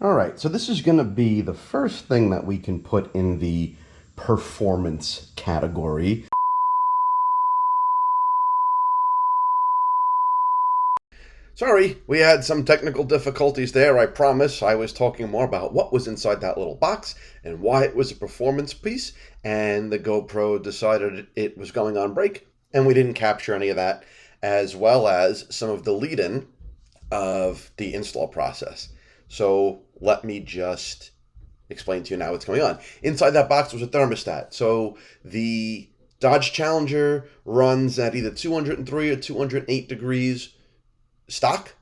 All right, so this is going to be the first thing that we can put in the performance category. Sorry, we had some technical difficulties there, I promise. I was talking more about what was inside that little box and why it was a performance piece, and the GoPro decided it was going on break, and we didn't capture any of that, as well as some of the lead-in of the install process. So let me just explain to you now what's going on. Inside that box was a thermostat. So the Dodge Challenger runs at either 203 or 208 degrees stock.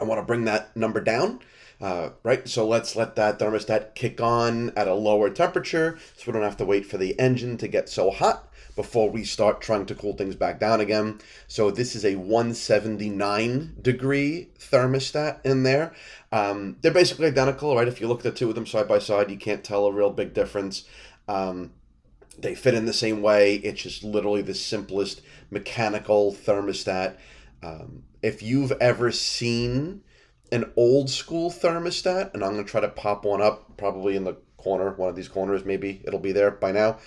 I want to bring that number down, right? So let's let that thermostat kick on at a lower temperature so we don't have to wait for the engine to get so hot before we start trying to cool things back down again. So this is a 179 degree thermostat in there. They're basically identical, right? If you look at the two of them side by side, you can't tell a real big difference. They fit in the same way. It's just literally the simplest mechanical thermostat. If you've ever seen an old school thermostat, and I'm going to try to pop one up probably in the corner, one of these corners, maybe it'll be there by now.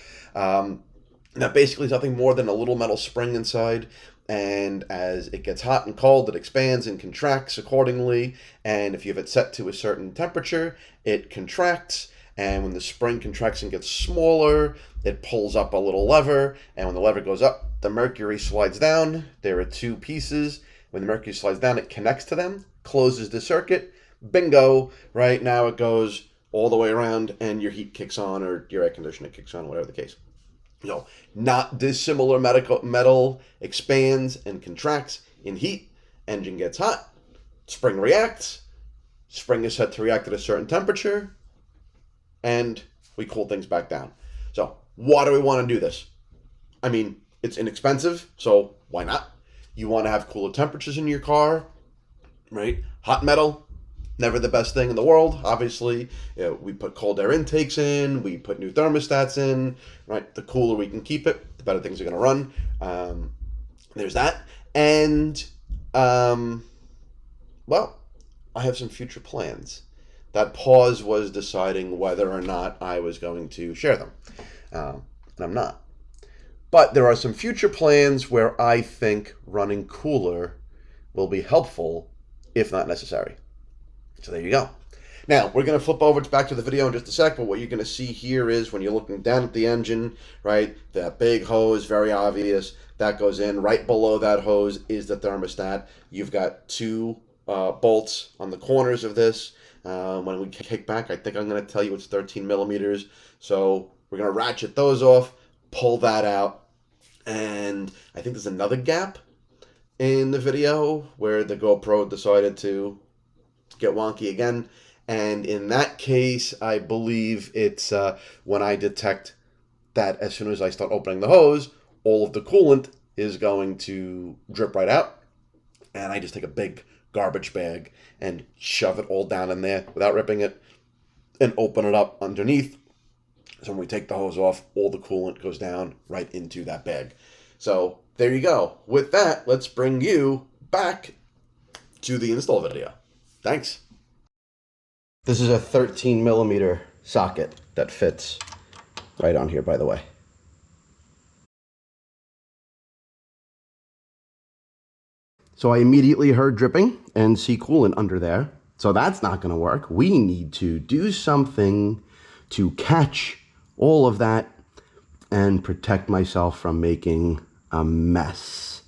That basically is nothing more than a little metal spring inside, and as it gets hot and cold, it expands and contracts accordingly, and if you have it set to a certain temperature, it contracts, and when the spring contracts and gets smaller, it pulls up a little lever, and when the lever goes up, the mercury slides down. There are two pieces. When the mercury slides down, it connects to them, closes the circuit, bingo, right? Now it goes all the way around, and your heat kicks on, or your air conditioner kicks on, whatever the case. So, not dissimilar. Metal expands and contracts in heat. Engine gets hot. Spring reacts. Spring is set to react at a certain temperature. And we cool things back down. So, why do we want to do this? I mean, it's inexpensive, so why not? You want to have cooler temperatures in your car, right? Hot metal, never the best thing in the world, obviously. You know, we put cold air intakes in, we put new thermostats in, right? The cooler we can keep it, the better things are going to run. There's that. And, well, I have some future plans. That pause was deciding whether or not I was going to share them. And I'm not. But there are some future plans where I think running cooler will be helpful, if not necessary. So there you go. Now, we're going to flip over back to the video in just a sec, but what you're going to see here is when you're looking down at the engine, right, that big hose, very obvious, that goes in. Right below that hose is the thermostat. You've got two bolts on the corners of this. When we kick back, I think I'm going to tell you it's 13 millimeters. So we're going to ratchet those off, pull that out, and I think there's another gap in the video where the GoPro decided to get wonky again. And in that case, I believe it's when I detect that as soon as I start opening the hose, all of the coolant is going to drip right out. And I just take a big garbage bag and shove it all down in there without ripping it and open it up underneath. So when we take the hose off, all the coolant goes down right into that bag. So there you go. With that, let's bring you back to the install video. Thanks. This is a 13 millimeter socket that fits right on here, by the way. So I immediately heard dripping and see coolant under there. So that's not going to work. We need to do something to catch all of that and protect myself from making a mess.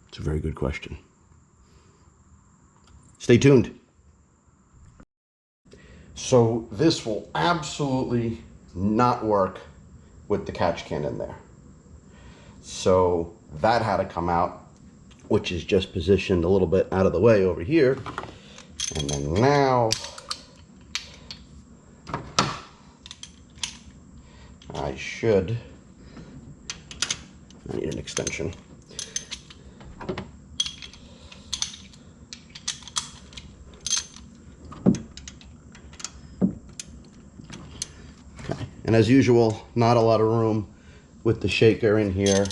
It's a very good question. Stay tuned. So this will absolutely not work with the catch can in there. So that had to come out, which is just positioned a little bit out of the way over here. And then now I need an extension. Okay, and as usual, not a lot of room with the shaker in here.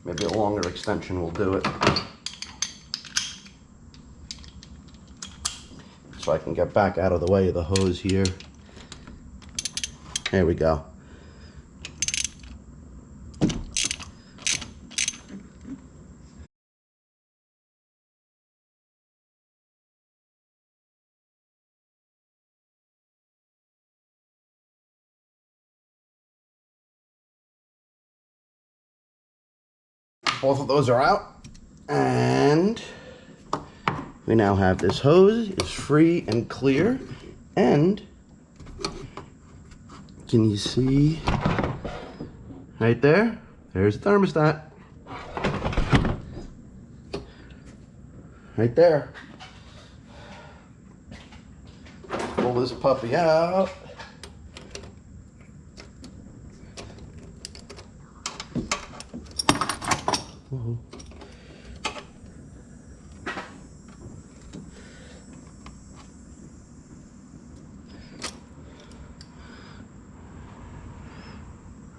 Maybe a longer extension will do it. if I can get back out of the way of the hose here. There we go. Both of those are out, and we now have this hose is free and clear. And can you see right there? There's the thermostat. Right there. Pull this puppy out. Whoa.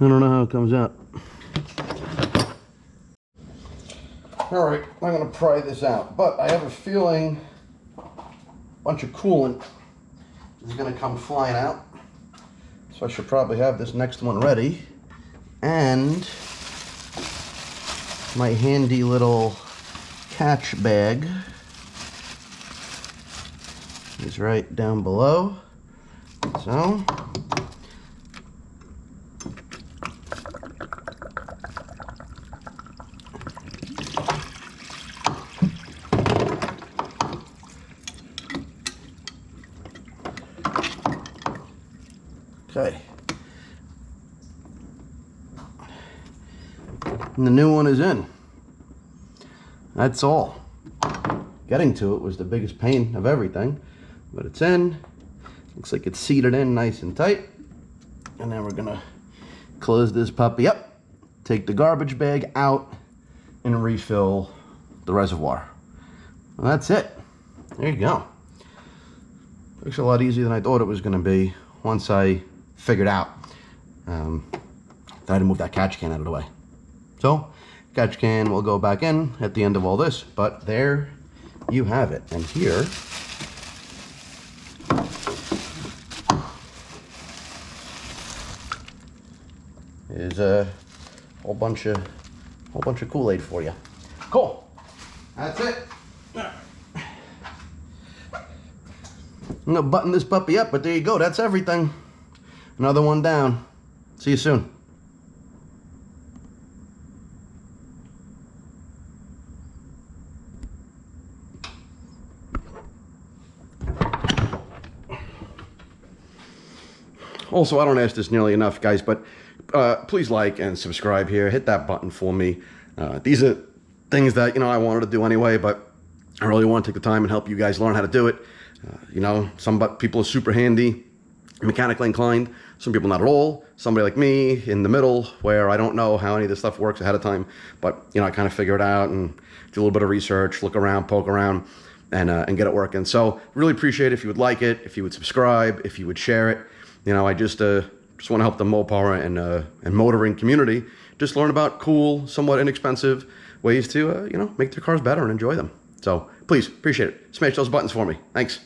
I don't know how it comes out. All right, I'm gonna pry this out, but I have a feeling a bunch of coolant is gonna come flying out. So I should probably have this next one ready. And my handy little catch bag is right down below. So okay. And the new one is in. That's all. Getting to it was the biggest pain of everything, but it's in. Looks like it's seated in nice and tight. And then we're gonna close this puppy up, take the garbage bag out, and refill the reservoir. Well, that's it. There you go. Looks a lot easier than I thought it was gonna be once I figured out that I had to move that catch can out of the way. So, catch can will go back in at the end of all this, but there you have it. And here is a whole bunch of Kool-Aid for you. Cool. That's it. I'm gonna button this puppy up, but there you go. That's everything. Another one down. See you soon. Also, I don't ask this nearly enough, guys, but please like and subscribe here. Hit that button for me. These are things that, I wanted to do anyway, but I really want to take the time and help you guys learn how to do it. Some people are super handy, mechanically inclined. Some people not at all. Somebody like me in the middle where I don't know how any of this stuff works ahead of time, but, I kind of figure it out and do a little bit of research, look around, poke around, and get it working. So really appreciate it if you would like it, if you would subscribe, if you would share it. I just want to help the Mopar and motoring community just learn about cool, somewhat inexpensive ways to, make their cars better and enjoy them. So please, appreciate it. Smash those buttons for me. Thanks.